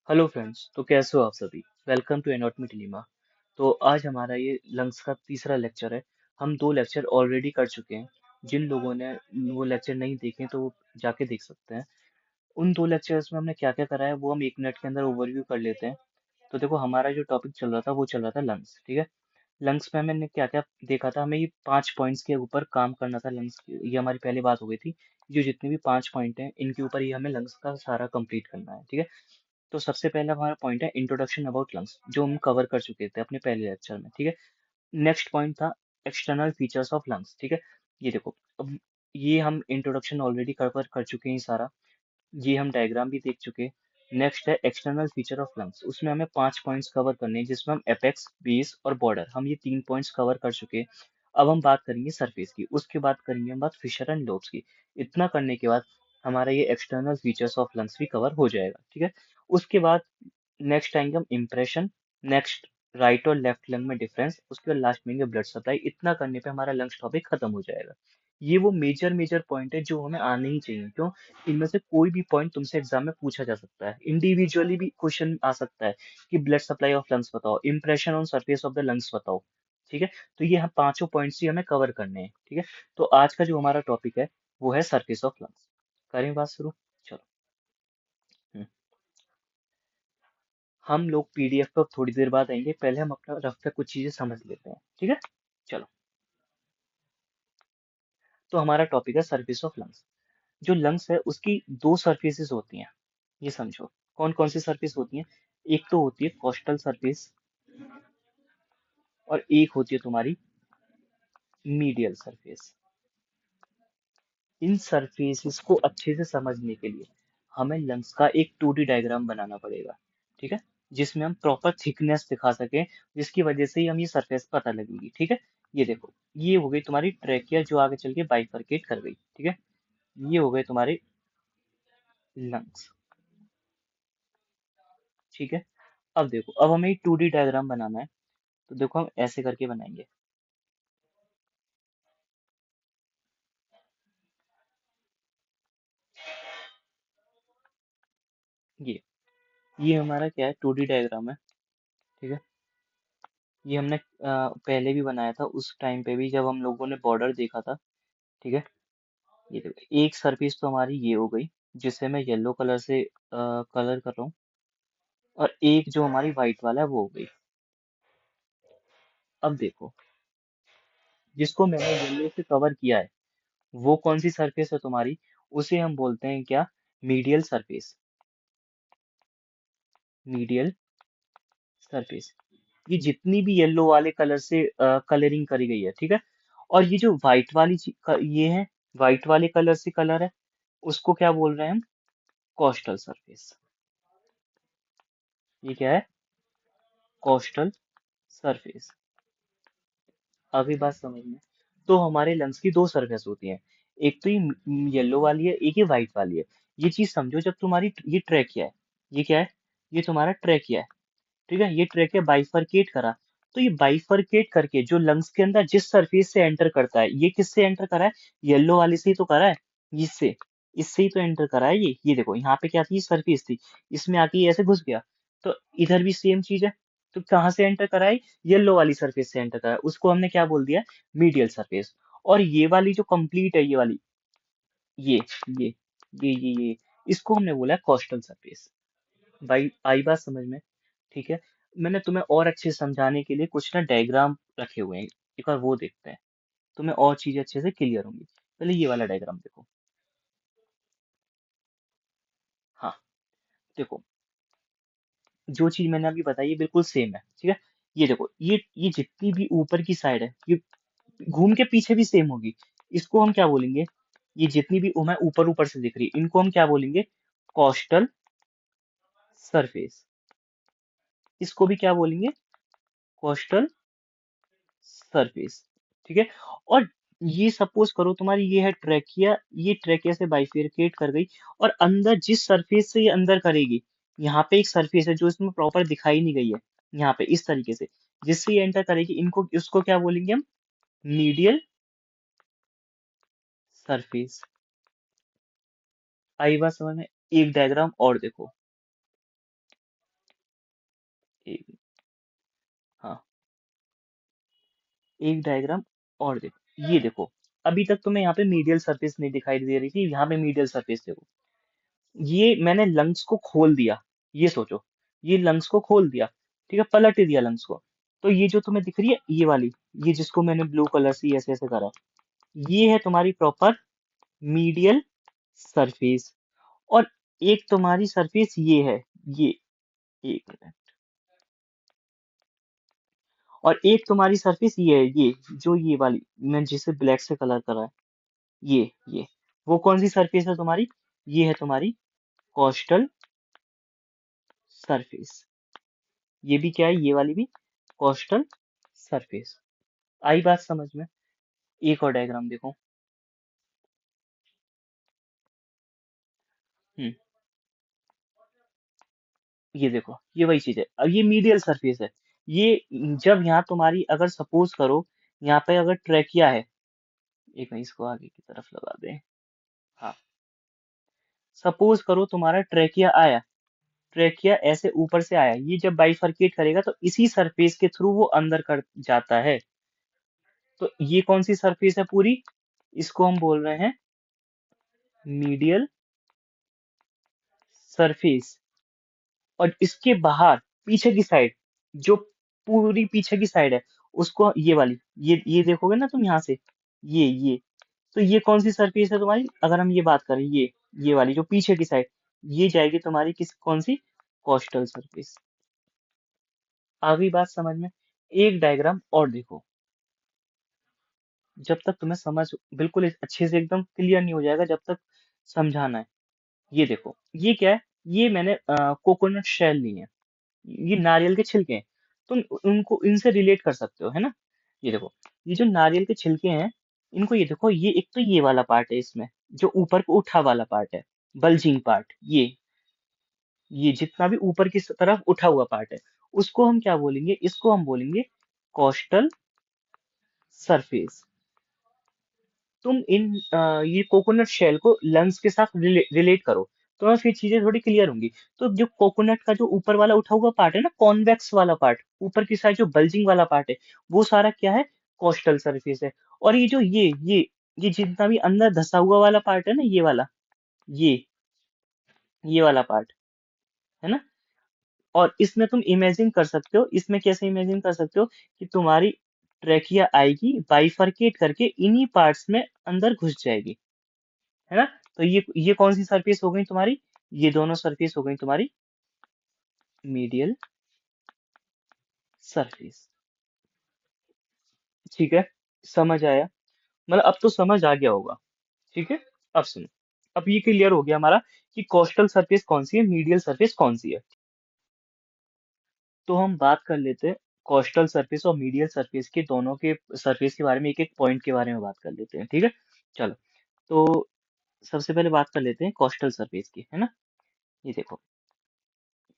Hello friends, तो कैसे हो आप सभी। वेलकम टू एनॉटमी टेलीमा। तो आज हमारा ये लंग्स का तीसरा लेक्चर है। हम दो लेक्चर ऑलरेडी कर चुके हैं। जिन लोगों ने वो लेक्चर नहीं देखे तो वो जाके देख सकते हैं। उन दो लेक्चर्स में हमने क्या क्या करा है वो हम 1 मिनट के अंदर ओवरव्यू कर लेते हैं। तो देखो, हमारा जो टॉपिक चल रहा था वो चल रहा था लंग्स, ठीक है। लंग्स में हमने क्या क्या देखा था, हमें ये 5 पॉइंट्स के ऊपर काम करना था। लंग्स, ये हमारी पहली बात हो गई थी। जो जितने भी 5 पॉइंट हैं इनके ऊपर ही हमें लंग्स का सारा कंप्लीट करना है, ठीक है। तो सबसे पहला हमारा पॉइंट है इंट्रोडक्शन अबाउट लंग्स, जो हम कवर कर चुके थे अपने पहले लेक्चर में, ठीक है। नेक्स्ट पॉइंट था एक्सटर्नल फीचर्स ऑफ लंग्स, ठीक है। ये देखो, अब ये हम इंट्रोडक्शन ऑलरेडी कवर कर चुके हैं सारा। ये हम डायग्राम भी देख चुके हैं। नेक्स्ट है एक्सटर्नल फीचर ऑफ लंग्स, उसमें हमें 5 पॉइंट्स कवर करने हैं, जिसमें हम एपेक्स, बेस और बॉर्डर, हम ये 3 पॉइंट्स कवर कर चुके हैं। अब हम बात करेंगे सरफेस की, उसके बाद करेंगे हम बात फिशर एंड लोब्स की। इतना करने के बाद हमारा ये एक्सटर्नल फीचर्स ऑफ लंग्स भी कवर हो जाएगा, ठीक है। उसके बाद नेक्स्ट आएंगे हम इम्प्रेशन। नेक्स्ट राइट और लेफ्ट लंग में डिफरेंस, उसके बाद लास्ट में ब्लड सप्लाई। इतना करने पे हमारा लंग्स टॉपिक खत्म हो जाएगा। ये वो मेजर मेजर पॉइंट है जो हमें आने ही चाहिए। क्यों? इनमें से कोई भी पॉइंट तुमसे एग्जाम में पूछा जा सकता है, इंडिविजुअली भी क्वेश्चन आ सकता है कि ब्लड सप्लाई ऑफ लंग्स बताओ, impression on surface of the lungs बताओ, ठीक है। तो ये हम पांचों पॉइंट्स ही हमें कवर करने हैं, ठीक है। तो आज का जो हमारा टॉपिक है वो है सरफेस ऑफ लंग्स। करें बात शुरू। चलो। हम्म। हम लोग पीडीएफ पर थोड़ी देर बाद आएंगे, पहले हम अपना रफ पे कुछ चीजें समझ लेते हैं, ठीक है। चलो। तो हमारा टॉपिक है सरफेस ऑफ लंग्स। जो लंग्स है उसकी दो सरफेसेस होती हैं, ये समझो। कौन कौन सी सरफेस होती हैं? एक तो होती है कोस्टल सरफेस, और एक होती है तुम्हारी मीडियल सरफेस। इन सरफेसेस को अच्छे से समझने के लिए हमें लंग्स का एक 2D डायग्राम बनाना पड़ेगा, ठीक है। जिसमें हम प्रॉपर थिकनेस दिखा सकें, जिसकी वजह से ही हम ये सरफेस पता लगेगी, ठीक है। ये देखो, ये हो गई तुम्हारी ट्रेकिया जो आगे चल के बाइफरकेट कर गई, ठीक है। ये हो गए तुम्हारे लंग्स, ठीक है। अब देखो, अब हमें 2D डायग्राम बनाना है। तो देखो, हम ऐसे करके बनाएंगे। ये ये हमारा क्या है, 2D डायग्राम है, ठीक है। ये हमने पहले भी बनाया था, उस टाइम पे भी जब हम लोगों ने बॉर्डर देखा था, ठीक है। ये देखो, एक सरफेस तो हमारी ये हो गई, जिसे मैं येलो कलर से कलर कर रहा हूँ। और एक जो हमारी व्हाइट वाला है वो हो गई। अब देखो, जिसको मैंने येलो से कवर किया है वो कौन सी सरफेस है तुम्हारी? उसे हम बोलते हैं क्या? Medial surface. Medial surface. ये जितनी भी येलो वाले कलर से कलरिंग करी गई है, ठीक है। और ये जो व्हाइट वाली ये है, व्हाइट वाले कलर से कलर है, उसको क्या बोल रहे हैं हम? Coastal surface. ये क्या है? Coastal surface. अभी बात समझ में। तो हमारे लंग्स की दो सरफेस होती हैं। एक तो ये येलो वाली है, एक ये व्हाइट वाली है। ये चीज समझो, जब तुम्हारी ये ट्रैकिया है, ये क्या है? ये तुम्हारा ट्रैकिया है, ठीक है। ये ट्रैकिया बाइफरकेट करा, तो ये बाइफरकेट करके जो लंग्स के अंदर जिस सरफेस से एंटर करता है, ये किससे एंटर करा है? येलो वाले से ही तो करा है। इससे, इससे ही तो एंटर करा है। ये देखो, यहाँ पे क्या थी? सरफेस थी, इसमें आके ये ऐसे घुस गया। तो इधर भी सेम चीज है। तो कहाँ से एंटर करा है? येलो वाली सरफेस से एंटर करा है, उसको हमने क्या बोल दिया? Medial surface. और ये वाली जो कंप्लीट है, ये वाली, ये ये ये इसको हमने बोला है कोस्टल सरफेस। भाई, आई बात समझ में? ठीक है। मैंने तुम्हें और अच्छे से समझाने के लिए कुछ ना डायग्राम रखे हुए हैं, एक बार वो देखते हैं। तुम्हें और चीजें अच्छे से क्लियर होंगी। पहले ये वाला डायग्राम देखो। हाँ, देखो, जो चीज मैंने अभी बताई है बिल्कुल सेम है, ठीक है। ये देखो, ये जितनी भी ऊपर की साइड है, ये घूम के पीछे भी सेम होगी। इसको हम क्या बोलेंगे? ये जितनी भी मैं ऊपर ऊपर से दिख रही है, इनको हम क्या बोलेंगे? Coastal surface. इसको भी क्या बोलेंगे? कोस्टल सरफेस, ठीक है। और ये सपोज करो तुम्हारी ये है ट्रैकिया, ये ट्रैकिया से बाइफरकेट कर गई, और अंदर जिस सरफेस से ये अंदर करेगी, यहाँ पे एक सरफेस है जो इसमें प्रॉपर दिखाई नहीं गई है, यहाँ पे इस तरीके से जिससे ये एंटर करेगी, इनको उसको क्या बोलेंगे हम? Medial surface. आई बात समझ में? एक डायग्राम और देखो। एक, हाँ, एक डायग्राम और देखो, ये देखो, अभी तक तुम्हें यहाँ पे मीडियल सरफेस नहीं दिखाई दे रही थी, यहाँ पे मीडियल सरफेस देखो। ये मैंने लंग्स को खोल दिया, ये सोचो, ये लंग्स को खोल दिया, ठीक है, पलट ही दिया लंग्स को। तो ये जो तुम्हें दिख रही है ये वाली, ये जिसको मैंने ब्लू कलर से ऐसे ऐसे करा, ये है तुम्हारी प्रॉपर मीडियल सरफेस। और एक तुम्हारी सरफेस ये है, ये, एक मिनट, और एक तुम्हारी सरफेस ये है, ये जो ये वाली मैं जिसे ब्लैक से कलर करा है, ये वो कौन सी सरफेस है तुम्हारी? ये है तुम्हारी कोस्टल सरफेस। ये भी क्या है, ये वाली भी कोस्टल सरफेस। आई बात समझ में? एक और डायग्राम देखो। हम्म, ये देखो, ये वही चीज है। अब ये मीडियल सरफेस है। ये जब यहाँ तुम्हारी, अगर सपोज करो यहाँ पे अगर ट्रेकिया है, एक मिनट इसको आगे की तरफ लगा दें। हाँ, सपोज करो तुम्हारा ट्रेकिया आया, ट्रेकिया ऐसे ऊपर से आया, ये जब बाइफरकेट करेगा तो इसी सरफेस के थ्रू वो अंदर कर जाता है। तो ये कौन सी सरफेस है पूरी? इसको हम बोल रहे हैं मीडियल सरफेस। और इसके बाहर पीछे की साइड, जो पूरी पीछे की साइड है, उसको ये वाली, ये देखोगे ना तुम यहाँ से, ये तो ये कौन सी सरफेस है तुम्हारी? अगर हम ये बात करें, ये वाली जो पीछे की साइड, ये जाएगी तुम्हारी किस, कौन सी? Coastal surface. आ गई बात समझ में? एक डायग्राम और देखो, जब तक तुम्हें समझ बिल्कुल अच्छे से एकदम क्लियर नहीं हो जाएगा, जब तक समझाना है। ये देखो, ये क्या है? ये मैंने कोकोनट शेल ली है, ये नारियल के छिलके हैं। तुम उनको इनसे रिलेट कर सकते हो, है ना? ये देखो, ये जो नारियल के छिलके हैं, इनको ये देखो, ये एक तो ये वाला पार्ट है इसमें, जो ऊपर को उठा वाला पार्ट है, बल्जिंग पार्ट, ये जितना भी ऊपर की तरफ उठा हुआ पार्ट है, उसको हम क्या बोलेंगे? इसको हम बोलेंगे कोस्टल सरफेस। तुम ये कोकोनट शेल को लंग्स के साथ रिलेट करो, तो मैं फिर चीजें थोड़ी क्लियर होंगी। तो जो कोकोनट का जो ऊपर वाला उठा हुआ पार्ट है ना, कॉन्वेक्स वाला पार्ट, ऊपर की साइड जो बल्जिंग वाला पार्ट है, वो सारा क्या है? कोस्टल सरफेस है। और ये जो ये जितना भी अंदर धसा हुआ वाला पार्ट है ना, ये वाला, ये ये वाला पार्ट, है ना? और इसमें तुम इमेजिन कर सकते हो, इसमें कैसे इमेजिन कर सकते हो कि तुम्हारी ट्रेकिया आएगी, बाइफरकेट करके इन्हीं पार्ट्स में अंदर घुस जाएगी, है ना? तो ये कौन सी सरफेस हो गई तुम्हारी? ये दोनों सरफेस हो गई तुम्हारी मीडियल सरफेस। ठीक है, समझ आया? मतलब अब तो समझ आ गया होगा। ठीक है, अब सुनो, अब ये क्लियर हो गया हमारा कि कोस्टल सरफेस कौन सी है, मीडियल सरफेस कौन सी है। तो हम बात कर लेते हैं कोस्टल सरफेस और मीडियल सरफेस के, दोनों के सरफेस के बारे में, एक एक पॉइंट के बारे में बात कर लेते हैं, ठीक है? चलो, तो सबसे पहले बात कर लेते हैं कोस्टल सरफेस की, है ना? ये देखो,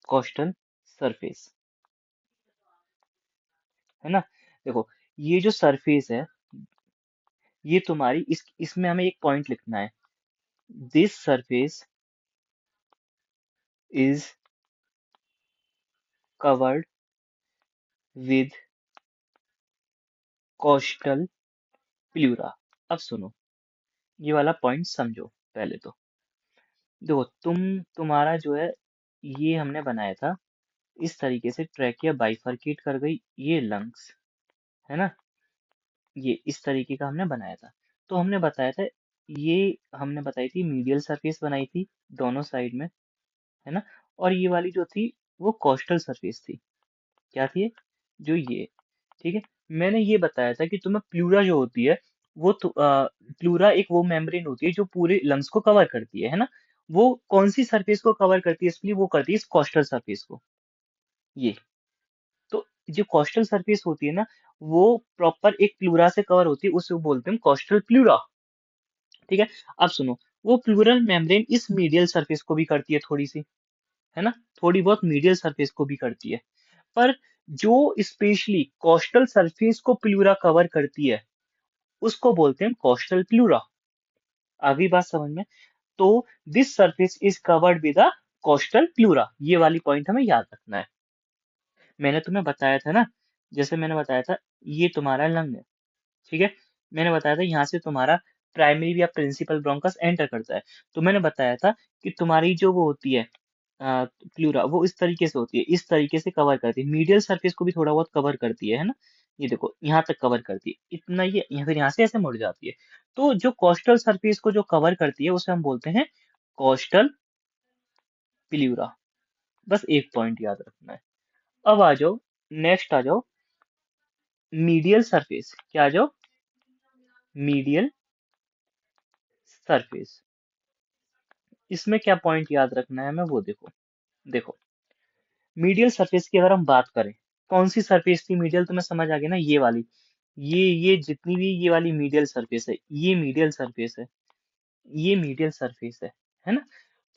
कोस्टल सरफेस, है ना? देखो, ये जो सरफेस है, ये तुम्हारी इसमें हमें एक पॉइंट लिखना है, this surface is covered with coastal pleura. अब सुनो, ये वाला पॉइंट समझो पहले तो। देखो, तुम्हारा जो है, ये हमने बनाया था इस तरीके से, ट्रैकिया बाइफरकेट कर गई, ये लंग्स, है ना? ये इस तरीके का हमने बनाया था। तो हमने बताया था, ये हमने बताई थी मीडियल सरफेस बनाई थी दोनों साइड में, है ना? और ये वाली जो थी वो कोस्टल सरफेस थी। क्या थी ये? जो ये, ठीक है। मैंने ये बताया था कि तुम्हें प्लूरा जो होती है, वो प्लूरा एक वो मेम्ब्रेन होती है जो पूरे लंग्स को कवर करती है ना? वो कौन सी सरफेस को कवर करती है? इसलिए वो करती है इस कोस्टल सरफेस को, ये। तो जो कोस्टल सरफेस होती है ना, वो प्रॉपर एक प्लूरा से कवर होती है, उसे बोलते हैं कोस्टल प्लूरा। ठीक है, अब सुनो, वो प्लूरल मेम्ब्रेन इस मीडियल सरफेस को भी करती है थोड़ी सी, है ना? थोड़ी बहुत मीडियल सरफेस को भी करती है। पर जो स्पेशली कोस्टल सरफेस को प्लूरा कवर करती है, उसको बोलते हैं कोस्टल प्लूरा। आगे बात समझ में? तो this surface is covered with the coastal pleura, ये वाली पॉइंट हमें याद रखना है। मैंने तुम्हें बताया था ना, जैसे मैंने बताया था, ये तुम्हारा लंग है, ठीक है। मैंने बताया था यहाँ से तुम्हारा प्राइमरी या प्रिंसिपल ब्रोंकस एंटर करता है। तो मैंने बताया था कि तुम्हारी जो वो होती है प्लूरा, वो इस तरीके से होती है, इस तरीके से कवर करती है, मीडियल सरफेस को भी थोड़ा बहुत कवर करती है ना। ये देखो यहाँ तक कवर करती है इतना, ये फिर यहाँ से ऐसे मुड़ जाती है। तो जो कोस्टल सरफेस को जो कवर करती है उसे हम बोलते हैं कोस्टल प्लूरा। बस एक पॉइंट याद रखना है। अब आ जाओ, नेक्स्ट आ जाओ, मीडियल सरफेस। क्या आ जाओ? Medial surface. इसमें क्या पॉइंट याद रखना है, मैं वो देखो। देखो, मीडियल सरफेस की अगर हम बात करें, कौन सी सरफेस थी मीडियल, तुम्हें समझ आ गया ना, ये वाली। ये जितनी भी ये वाली मीडियल सरफेस है, ये मीडियल सरफेस है, ये मीडियल सरफेस है ना।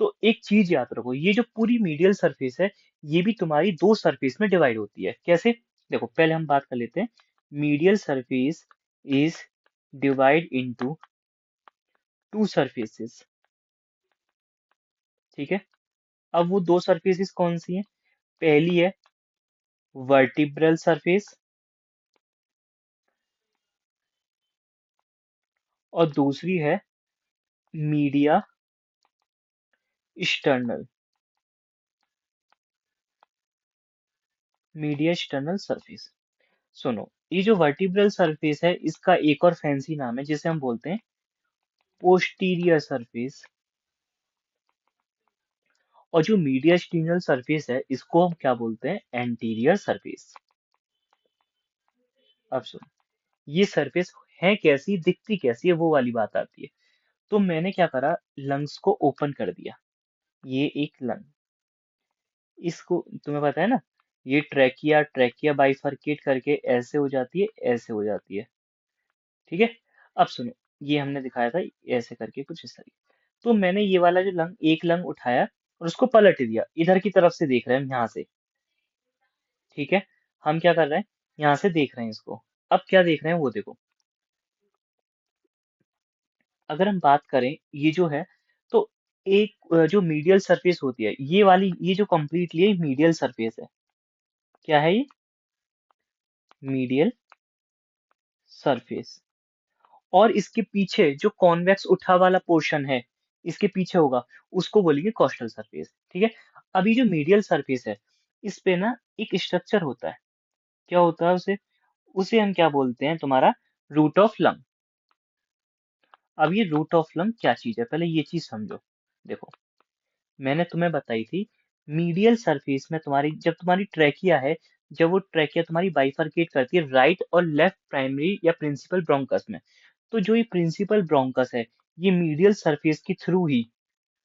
तो एक चीज याद रखो, ये जो पूरी मीडियल सरफेस है, ये भी तुम्हारी दो सरफेस में डिवाइड होती है। कैसे? देखो, पहले हम बात कर लेते हैं। Medial surface is divide into two surfaces, ठीक है। अब वो दो सरफेसेस कौन सी हैं? पहली है वर्टिब्रल सरफेस, और दूसरी है media external, media external surface. सुनो, ये जो वर्टिब्रल सरफेस है, इसका एक और फैंसी नाम है जिसे हम बोलते हैं पोस्टीरियर सरफेस। और जो मीडिया एक्सटर्नल सरफेस है, इसको हम क्या बोलते हैं? Anterior surface. अब सुनो, ये सरफेस है कैसी, दिखती कैसी है, वो वाली बात आती है। तो मैंने क्या करा, लंग्स को ओपन कर दिया। ये एक लंग, इसको तुम्हें पता है ना, ये ट्रैकिया, ट्रैकिया बाइफरकेट करके ऐसे हो जाती है, ऐसे हो जाती है, ठीक है। अब सुनो, ये हमने दिखाया था ऐसे करके कुछ इस तरीके। तो मैंने ये वाला जो लंग, एक लंग उठाया और उसको पलट दिया, इधर की तरफ से देख रहे हैं हम यहाँ से, ठीक है। हम क्या कर रहे हैं, यहाँ से देख रहे हैं इसको। अब क्या देख रहे हैं वो देखो। अगर हम बात करें, ये जो है, तो एक जो मीडियल सरफेस होती है, ये वाली, ये जो कंप्लीटली मीडियल सरफेस है, क्या है ये? Medial surface. और इसके पीछे जो कॉन्वेक्स उठा वाला पोर्शन है, इसके पीछे होगा, उसको बोलेंगे कोस्टल सरफेस, ठीक है। अभी जो मीडियल सरफेस है, इस पे ना एक स्ट्रक्चर होता है। क्या होता है उसे? उसे हम क्या बोलते हैं, तुम्हारा रूट ऑफ लंग। अब ये रूट ऑफ लंग क्या चीज है, पहले ये चीज समझो। देखो, मैंने तुम्हें बताई थी, मीडियल सरफेस में तुम्हारी, जब तुम्हारी ट्रैकिया है, जब वो ट्रैकिया तुम्हारी बाइफरकेट करती है राइट और लेफ्ट प्राइमरी या प्रिंसिपल ब्रोंकस में, तो जो ये प्रिंसिपल ब्रोंकस है, ये मीडियल सरफेस के थ्रू ही,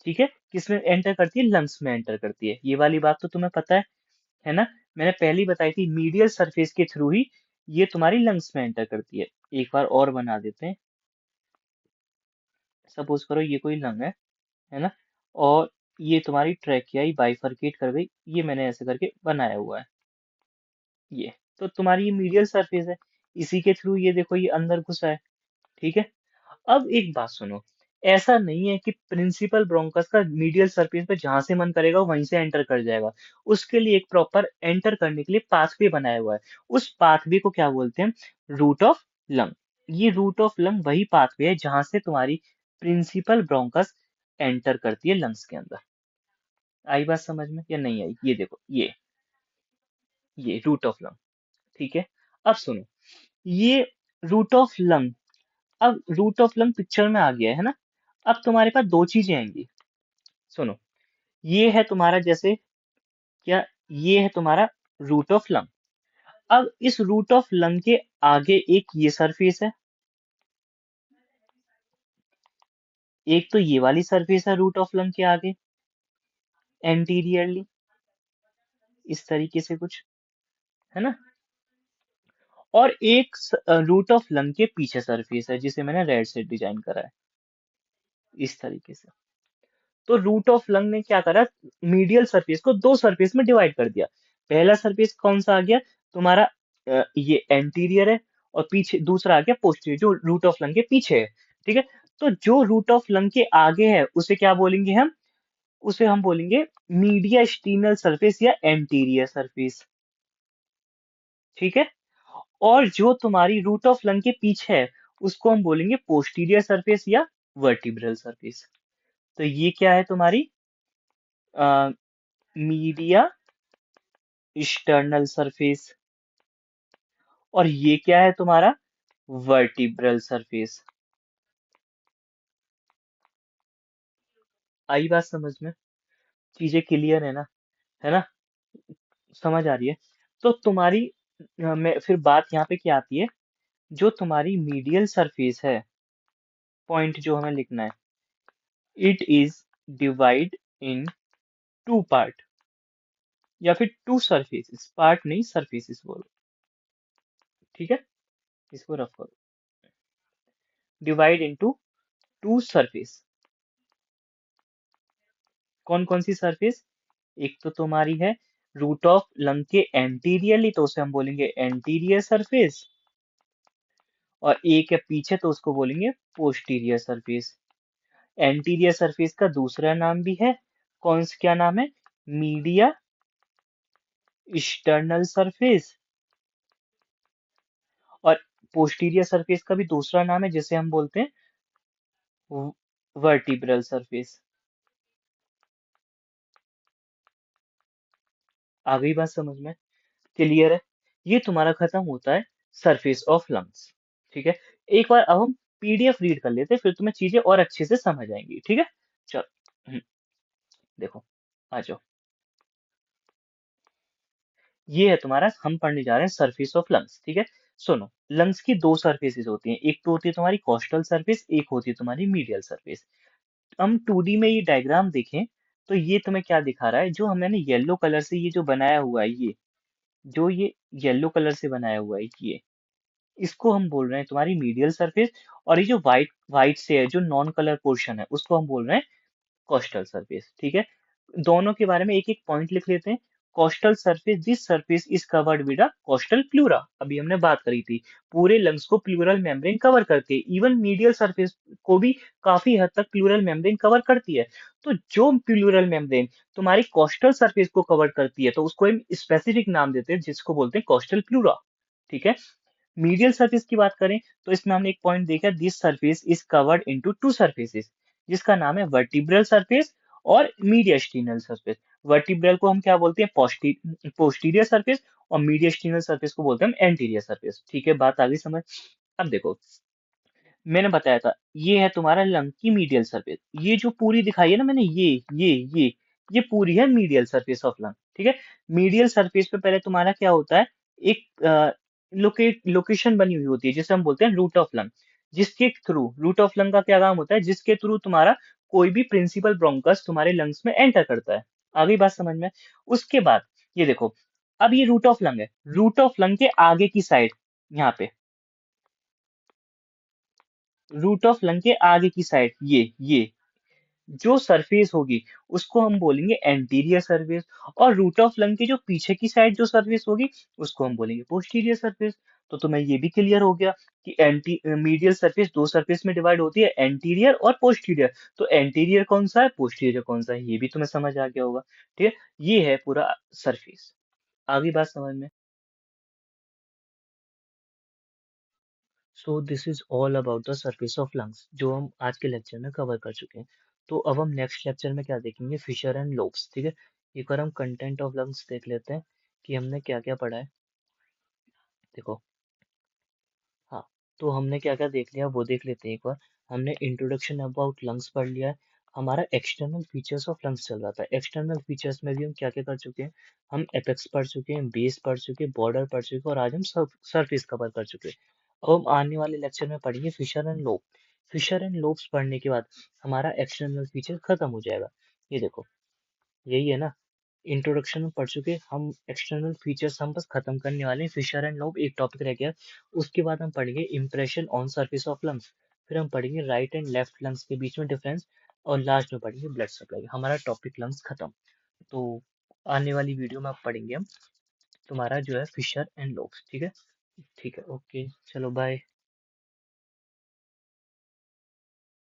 ठीक है, किसमें एंटर करती है? लंग्स में एंटर करती है। ये वाली बात तो तुम्हें पता है ना। मैंने पहले ही बताई थी, मीडियल सरफेस के थ्रू ही ये तुम्हारी लंग्स में एंटर करती है। एक बार और बना देते हैं। सपोज करो ये कोई लंग है ना, और ये तुम्हारी ट्रैकियाई बाइफरकेट कर गई, ये मैंने ऐसे करके बनाया हुआ है। ये तो तुम्हारी ये मीडियल सरफेस है, इसी के थ्रू ये देखो ये अंदर घुसा है, ठीक है। अब एक बात सुनो, ऐसा नहीं है कि प्रिंसिपल ब्रोंकस का मीडियल सरफेस पे जहां से मन करेगा वहीं से एंटर कर जाएगा। उसके लिए एक प्रॉपर एंटर करने के लिए पाथवे बनाया हुआ है। उस पाथवे को क्या बोलते हैं? Root of lung. ये रूट ऑफ लंग वही पाथवे है जहां से तुम्हारी प्रिंसिपल ब्रोंकस एंटर करती है लंग्स के अंदर। आई बात समझ में या नहीं आई? ये देखो, ये रूट ऑफ लंग, ठीक है। अब सुनो, ये रूट ऑफ लंग, अब रूट ऑफ लंग पिक्चर में आ गया है ना। अब तुम्हारे पास दो चीजें आएंगी। सुनो, ये है तुम्हारा जैसे, क्या, ये है तुम्हारा रूट ऑफ लंग। अब इस रूट ऑफ लंग के आगे एक ये सरफेस है, एक तो ये वाली सरफेस है रूट ऑफ लंग के आगे, एंटीरियरली, इस तरीके से कुछ, है ना। और एक रूट ऑफ लंग के पीछे सरफेस है जिसे मैंने रेड से डिजाइन करा है, इस तरीके से। तो रूट ऑफ लंग ने क्या करा, मीडियल सरफेस को दो सरफेस में डिवाइड कर दिया। पहला सरफेस कौन सा आ गया तुम्हारा? ये एंटीरियर है, और पीछे दूसरा आ गया पोस्टीरियर, जो रूट ऑफ लंग के पीछे है, ठीक है। तो जो रूट ऑफ लंग के आगे है उसे क्या बोलेंगे हम? उसे हम बोलेंगे मीडिया एक्सटर्नल सरफेस या एंटीरियर सरफेस। ठीक है। और जो तुम्हारी रूट ऑफ लंग के पीछे है उसको हम बोलेंगे पोस्टीरियर सरफेस या वर्टिब्रल सरफेस। तो ये क्या है तुम्हारी मीडिया एक्सटर्नल सरफेस, और ये क्या है तुम्हारा वर्टिब्रल सरफेस। आई बात समझ में? चीजें क्लियर है ना, समझ आ रही है? तो तुम्हारी मैं फिर बात यहाँ पे क्या आती है, जो तुम्हारी मीडियल सरफेस है, पॉइंट जो हमें लिखना है, it is divide in two part, या फिर टू सरफेसेस, पार्ट नहीं सरफेसेस बोलो, ठीक है, इसको रफ करो, डिवाइड इनटू टू सरफेस। कौन कौन सी सरफेस? एक तो तुम्हारी है रूट ऑफ लंग के एंटीरियरली, तो उसे हम बोलेंगे एंटीरियर सरफेस, और एक है पीछे तो उसको बोलेंगे पोस्टीरियर सरफेस। एंटीरियर सरफेस का दूसरा नाम भी है, क्या नाम है? Media external surface. और पोस्टीरियर सरफेस का भी दूसरा नाम है जिसे हम बोलते हैं वर्टिब्रल सरफेस। आ गई बात समझ में? क्लियर है? ये तुम्हारा खत्म होता है सरफेस ऑफ लंग्स। ठीक है, एक बार अब हम पीडीएफ रीड कर लेते हैं, फिर तुम्हें चीजें और अच्छे से समझ आएंगी। ठीक है, चलो। देखो, आ जाओ। ये है तुम्हारा, हम पढ़ने जा रहे हैं सरफेस ऑफ लंग्स। ठीक है, सुनो, लंग्स की दो सरफेसेस होती हैं, एक तो होती है तुम्हारी कोस्टल सरफेस, एक होती है तुम्हारी मीडियल सरफेस। हम 2D में ये डायग्राम देखें तो ये तुम्हें क्या दिखा रहा है, जो हमने येलो कलर से ये जो बनाया हुआ है, ये जो ये येलो कलर से बनाया हुआ है, ये इसको हम बोल रहे हैं तुम्हारी मीडियल सरफेस। और ये जो व्हाइट व्हाइट से है, जो नॉन कलर पोर्शन है, उसको हम बोल रहे हैं कोस्टल सरफेस। ठीक है, दोनों के बारे में एक एक पॉइंट लिख लेते हैं। Coastal surface, this surface is covered with a coastal pleura. अभी हमने बात करी थी, पूरे लंग्स को प्लूरल मेम्ब्रेन कवर करते हैं, इवन मीडियल सरफेस को भी काफी हद तक प्लूरल मेम्ब्रेन कवर करती है। तो जो प्लूरल मेम्ब्रेन तुम्हारी कोस्टल सरफेस को कवर करती है, तो उसको हम स्पेसिफिक नाम देते हैं जिसको बोलते हैं कोस्टल प्लूरा। ठीक है, मीडियल सरफेस की बात करें तो इसमें हमने एक पॉइंट देखा, this surface is covered into two surfaces, जिसका नाम है वर्टिब्रल सरफेस और मीडियस्टिनल सरफेस। वर्टिब्रल को हम क्या बोलते हैं? पोस्टीरियर सरफेस, और मीडियस्टिनल सरफेस को बोलते हैं हम एंटीरियर सरफेस। ठीक है, बात आ गई समझ? अब देखो, मैंने बताया था ये है तुम्हारा लंग की मीडियल सरफेस, ये जो पूरी दिखाई है ना मैंने, ये पूरी है मीडियल सरफेस ऑफ लंग। ठीक है, मीडियल सरफेस पे पहले तुम्हारा क्या होता है, एक लोकेशन बनी हुई होती है जिसे हम बोलते हैं रूट ऑफ लंग, जिसके थ्रू, रूट ऑफ लंग का क्या काम होता है, जिसके थ्रू तुम्हारा कोई भी प्रिंसिपल ब्रोंकस तुम्हारे लंग्स में एंटर करता है। आ गई बात समझ में? उसके बाद ये देखो, अब ये रूट ऑफ लंग है, रूट ऑफ लंग के आगे की साइड, यहाँ पे रूट ऑफ लंग के आगे की साइड, ये जो सरफेस होगी उसको हम बोलेंगे एंटीरियर सरफेस, और रूट ऑफ लंग के जो पीछे की साइड जो सरफेस होगी उसको हम बोलेंगे पोस्टीरियर सरफेस। तो तुम्हें ये भी क्लियर हो गया कि एंटी मीडियल सरफेस दो सरफेस में डिवाइड होती है, एंटीरियर और पोस्टीरियर। तो एंटीरियर कौन सा है, पोस्टीरियर कौन सा है, ये भी तुम्हें समझ आ गया होगा। ठीक है, ये है पूरा सरफेस। आगे बात समझ में? So this is all about the surface of lungs, जो हम आज के लेक्चर में कवर कर चुके हैं। तो अब हम नेक्स्ट लेक्चर में क्या देखेंगे, फिशर एंड लोब्स। ठीक है, एक बार हम कंटेंट ऑफ लंग्स देख लेते हैं कि हमने क्या क्या पढ़ा है। देखो, हाँ, तो हमने क्या क्या देख लिया वो देख लेते हैं एक बार। हमने इंट्रोडक्शन अबाउट लंग्स पढ़ लिया है, हमारा एक्सटर्नल फीचर्स ऑफ लंग्स चल रहा था। एक्सटर्नल फीचर्स में भी हम क्या क्या कर चुके हैं, हम एपेक्स पढ़ चुके हैं, बेस पढ़ चुके हैं, बॉर्डर पढ़ चुके हैं, और आज हम सरफेस कवर कर चुके हैं। अब हम आने वाले लेक्चर में पढ़ेंगे fissure and lobe. Fissure and lobes पढ़ने के बाद हमारा एक्सटर्नल फीचर खत्म हो जाएगा। ये देखो, यही है ना, इंट्रोडक्शन में पढ़ चुके, हम एक्सटर्नल फीचर्स हम बस खत्म करने वाले हैं, फिशर एंड लोब एक टॉपिक रह गया। उसके बाद हम पढ़ेंगे impression on surface of lungs, फिर हम पढ़ेंगे राइट एंड लेफ्ट लंग्स के बीच में डिफरेंस, और लास्ट में पढ़ेंगे ब्लड सप्लाई। हमारा टॉपिक लंग्स खत्म। तो आने वाली वीडियो में आप पढ़ेंगे हम तुम्हारा जो है फिशर एंड लोब्स। ठीक है, ठीक है, ओके, चलो बाय।